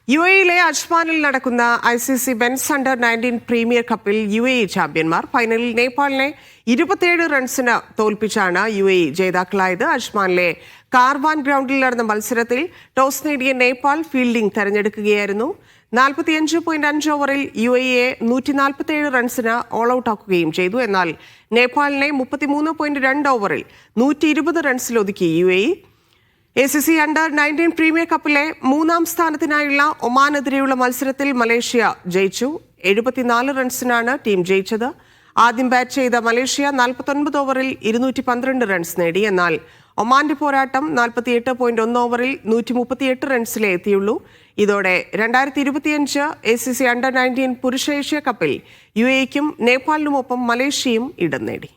യുഎഇയിലെ അജ്മാനിൽ നടക്കുന്ന ICC men's under 19 premier കപ്പിൽ UAE ചാമ്പ്യന്മാർ. ഫൈനലിൽ നേപ്പാളിനെ 27 റൺസിന് തോൽപ്പിച്ചാണ് UAE ജേതാക്കളായത്. അജ്മാനിലെ കാർവാൻ ഗ്രൗണ്ടിൽ നടന്ന മത്സരത്തിൽ ടോസ് നേടിയ നേപ്പാൾ ഫീൽഡിംഗ് തെരഞ്ഞെടുക്കുകയായിരുന്നു. 45.5 ഓവറിൽ UAEയെ 147 റൺസിന് ഓൾ ഔട്ട് ആക്കുകയും ചെയ്തു. എന്നാൽ നേപ്പാളിനെ 33.2 ഓവറിൽ 120 റൺസിലൊതുക്കി UAE. ACC അണ്ടർ 19 പ്രീമിയർ കപ്പിലെ 3ാം സ്ഥാനത്തിനായുള്ള ഒമാനെതിരെയുള്ള മത്സരത്തിൽ മലേഷ്യ ജയിച്ചു. 74 റൺസിനാണ് ടീം ജയിച്ചത്. ആദ്യം ബാറ്റ് ചെയ്ത മലേഷ്യ 49 ഓവറിൽ 212 റൺസ് നേടി. എന്നാൽ ഒമാന്റെ പോരാട്ടം 48.1 ഓവറിൽ 138 റൺസിലേ എത്തിയുള്ളൂ. ഇതോടെ 2025 ACC അണ്ടർ 19 പുരുഷ ഏഷ്യ കപ്പിൽ UAEക്കും നേപ്പാളിനുമൊപ്പം മലേഷ്യയും ഇടം നേടി.